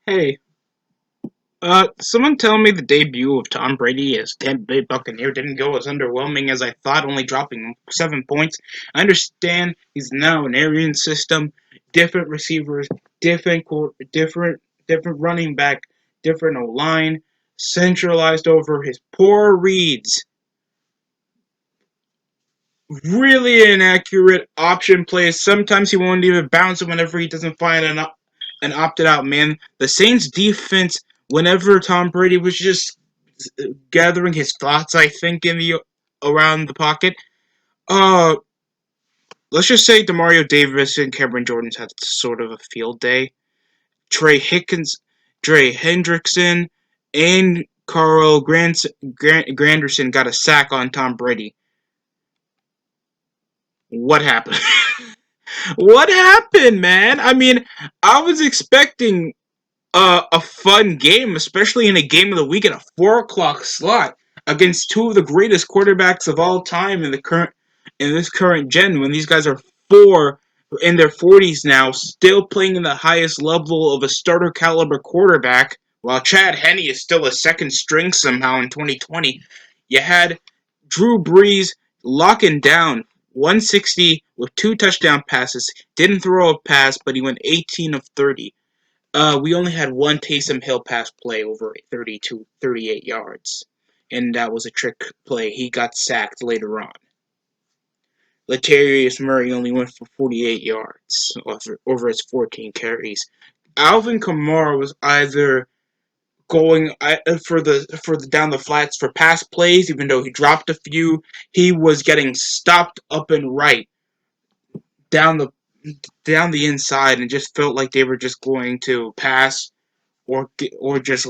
Hey, someone tell me the debut of Tom Brady as Tampa Bay Buccaneer didn't go as underwhelming as I thought, only dropping 7 points. I understand he's now an Arian system, different receivers, different running back, different O line, centralized over his poor reads. Really inaccurate option plays. Sometimes he won't even bounce it whenever he doesn't find an opted out man. The Saints defense, whenever Tom Brady was just gathering his thoughts, I think in the around the pocket. Uh, let's just say Demario Davis and Cameron Jordan's had sort of a field day. Trey Hickens, Trey Hendrickson, and Granderson got a sack on Tom Brady. What happened? What happened, man? I mean, I was expecting a fun game, especially in a game of the week at a 4 o'clock slot against two of the greatest quarterbacks of all time in this current gen. When these guys are four in their 40s now, still playing in the highest level of a starter caliber quarterback, while Chad Henne is still a second string somehow in 2020. You had Drew Brees locking down 160 with two touchdown passes. Didn't throw a pass, but he went 18 of 30. We only had one Taysom Hill pass play over 32, 38 yards, and that was a trick play. He got sacked later on. Latavius Murray only went for 48 yards over his 14 carries. Alvin Kamara was either going for the down the flats for pass plays, even though he dropped a few. He was getting stopped up and right down the down the inside, and just felt like they were just going to pass or just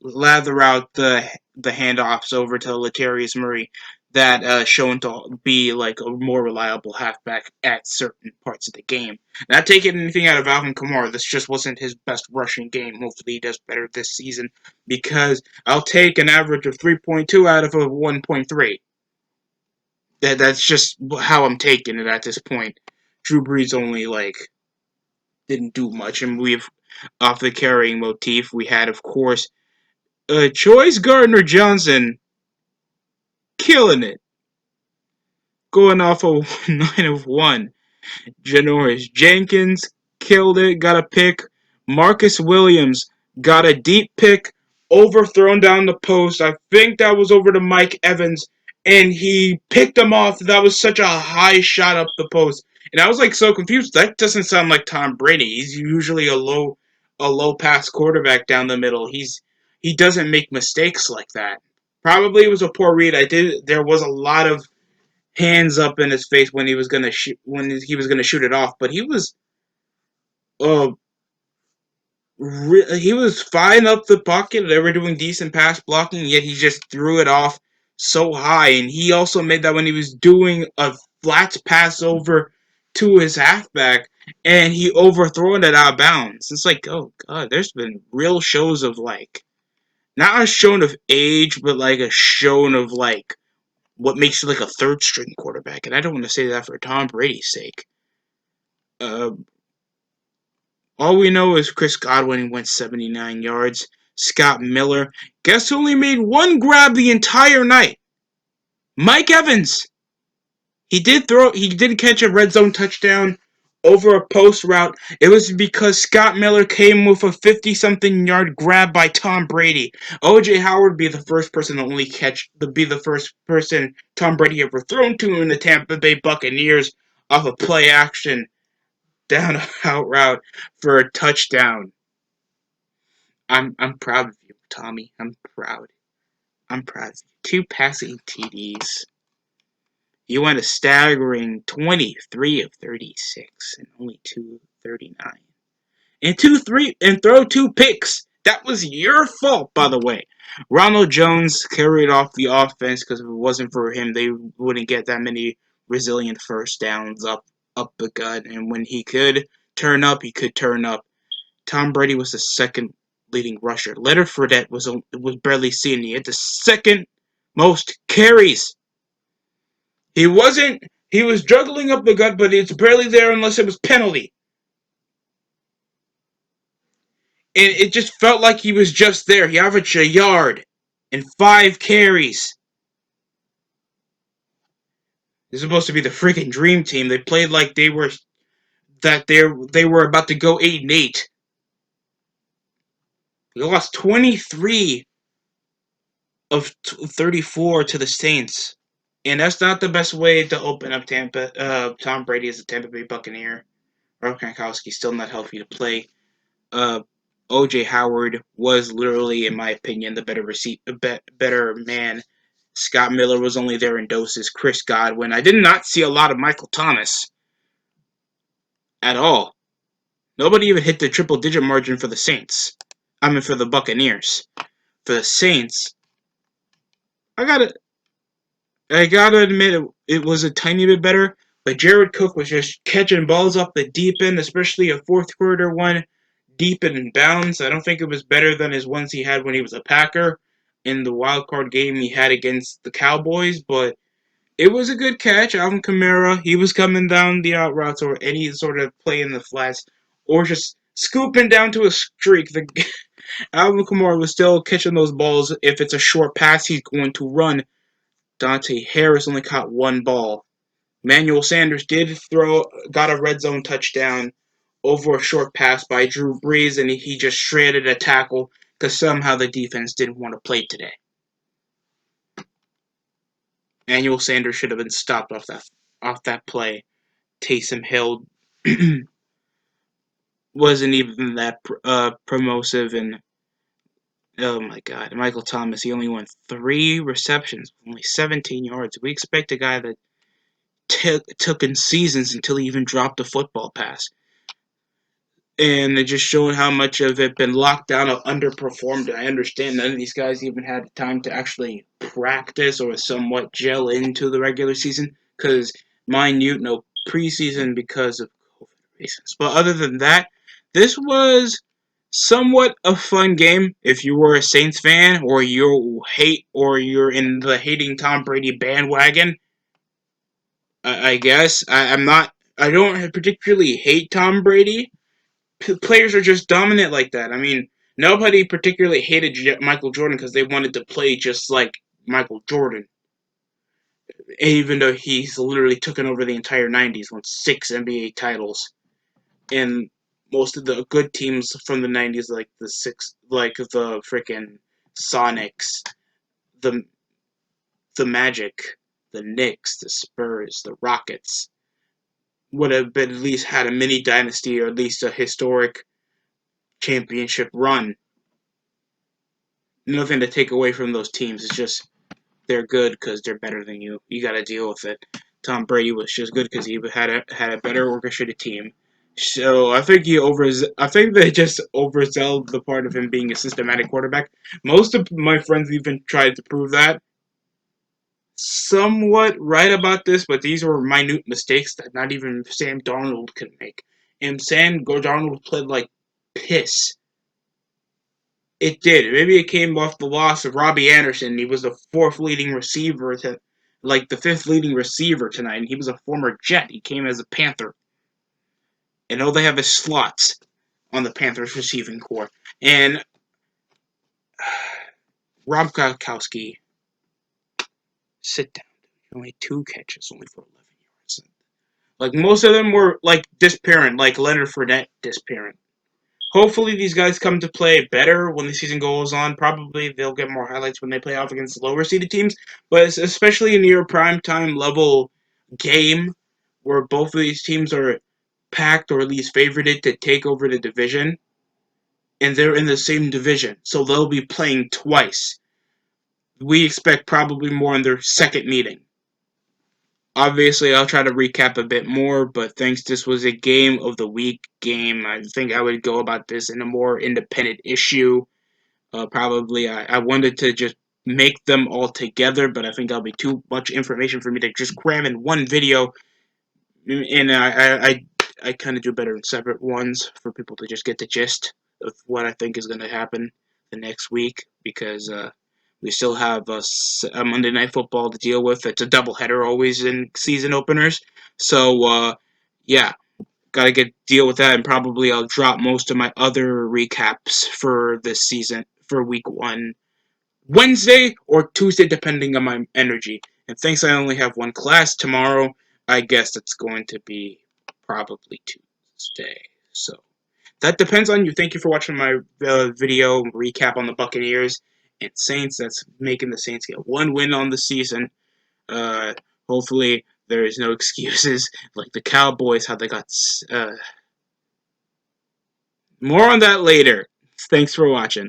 lather out the handoffs over to Latavius Murray that shown to be like a more reliable halfback at certain parts of the game. Not taking anything out of Alvin Kamara, this just wasn't his best rushing game. Hopefully he does better this season because I'll take an average of 3.2 out of a 1.3. That's just how I'm taking it at this point. Drew Brees only didn't do much, and we've off the carrying motif we had, of course, Choice Gardner Johnson killing it, going off a 9 of 1. Janoris Jenkins killed it, got a pick. Marcus Williams got a deep pick, overthrown down the post. I think that was over to Mike Evans, and he picked him off. That was such a high shot up the post. And I was so confused. That doesn't sound like Tom Brady. He's usually a low pass quarterback down the middle. He doesn't make mistakes like that. Probably it was a poor read. There was a lot of hands up in his face when he was gonna shoot it off, but uh he was fine up the pocket. They were doing decent pass blocking, yet he just threw it off so high. And he also made that when he was doing a flat pass over to his halfback, and he overthrown it out of bounds. It's oh god, there's been real shows of not a shown of age, but a shown of what makes you a third string quarterback. And I don't want to say that for Tom Brady's sake. Uh, all we know is Chris Godwin went 79 yards. Scott Miller, guess who only made one grab the entire night? Mike Evans. He did catch a red zone touchdown over a post route. It was because Scott Miller came with a 50-something yard grab by Tom Brady. OJ Howard be the first person to be the first person Tom Brady ever thrown to in the Tampa Bay Buccaneers off a play action down a out route for a touchdown. I'm proud of you, Tommy. I'm proud. I'm proud of you. Two passing TDs. You went a staggering 23 of 36 and only 239. And throw two picks. That was your fault, by the way. Ronald Jones carried off the offense because if it wasn't for him, they wouldn't get that many resilient first downs up the gut. And when he could turn up, he could turn up. Tom Brady was the second leading rusher. Leonard Fournette was barely seen. He had the second most carries. He wasn't. He was juggling up the gut, but it's barely there unless it was penalty. And it just felt like he was just there. He averaged a yard and 5 carries. This is supposed to be the freaking dream team. They played like they were about to go 8-8. They lost 23 of 34 to the Saints. And that's not the best way to open up Tampa. Tom Brady as a Tampa Bay Buccaneer. Rob Gronkowski still not healthy to play. Uh, OJ Howard was literally, in my opinion, the better man. Scott Miller was only there in doses. Chris Godwin. I did not see a lot of Michael Thomas at all. Nobody even hit the triple-digit margin for the Saints. I mean, for the Buccaneers. For the Saints, I gotta I gotta admit it was a tiny bit better, but Jared Cook was just catching balls off the deep end, especially a fourth quarter one deep in bounds. I don't think it was better than his ones he had when he was a Packer in the wild card game he had against the Cowboys, but it was a good catch. Alvin Kamara, he was coming down the out routes or any sort of play in the flats, or just scooping down to a streak. Alvin Kamara was still catching those balls. If it's a short pass, he's going to run. Dante Harris only caught one ball. Manuel Sanders got a red zone touchdown over a short pass by Drew Brees, and he just shredded a tackle because somehow the defense didn't want to play today. Manuel Sanders should have been stopped off that play. Taysom Hill wasn't even that promotive, and oh my God, Michael Thomas, he only went 3 receptions, only 17 yards. We expect a guy that took in seasons until he even dropped a football pass. And it just showing how much of it been locked down or underperformed. I understand none of these guys even had time to actually practice or somewhat gel into the regular season because, mind you, no preseason because of COVID reasons. But other than that, this was somewhat a fun game if you were a Saints fan or you're in the hating Tom Brady bandwagon. I guess I'm not. I don't particularly hate Tom Brady. Players are just dominant like that. I mean, nobody particularly hated Michael Jordan because they wanted to play just like Michael Jordan, even though he's literally taken over the entire '90s, won 6 NBA titles, and most of the good teams from the '90s, like the freaking Sonics, the the Magic, the Knicks, the Spurs, the Rockets, would have been at least had a mini dynasty or at least a historic championship run. Nothing to take away from those teams. It's just they're good because they're better than you. You got to deal with it. Tom Brady was just good because he had a better orchestrated team. So I think they just oversell the part of him being a systematic quarterback. Most of my friends even tried to prove that. Somewhat right about this, but these were minute mistakes that not even Sam Darnold could make. And Sam Darnold played like piss. It did. Maybe it came off the loss of Robbie Anderson. He was the fifth leading receiver tonight, and he was a former Jet. He came as a Panther. And all they have is slots on the Panthers receiving core. And Rob Gronkowski, sit down. Only 2 catches, only for 11 yards. Like most of them were like disappearing, like Leonard Fournette disappearing. Hopefully these guys come to play better when the season goes on. Probably they'll get more highlights when they play off against lower seeded teams, but especially in your prime time level game where both of these teams are packed or at least favorited to take over the division, and they're in the same division, so they'll be playing twice. We expect probably more in their second meeting. Obviously, I'll try to recap a bit more, but thanks this was a game of the week game, I think I would go about this in a more independent issue. Probably, I wanted to just make them all together, but I think that'll be too much information for me to just cram in one video. And I kind of do better in separate ones for people to just get the gist of what I think is going to happen the next week because we still have a Monday Night Football to deal with. It's a doubleheader always in season openers. So, yeah. Gotta get deal with that, and probably I'll drop most of my other recaps for this season for week 1 Wednesday or Tuesday, depending on my energy. And thanks, I only have one class tomorrow. I guess it's going to be probably Tuesday. So that depends on you. Thank you for watching my video recap on the Buccaneers and Saints. That's making the Saints get one win on the season. Uh, Hopefully there is no excuses like the Cowboys, how they got. More on that later. Thanks for watching.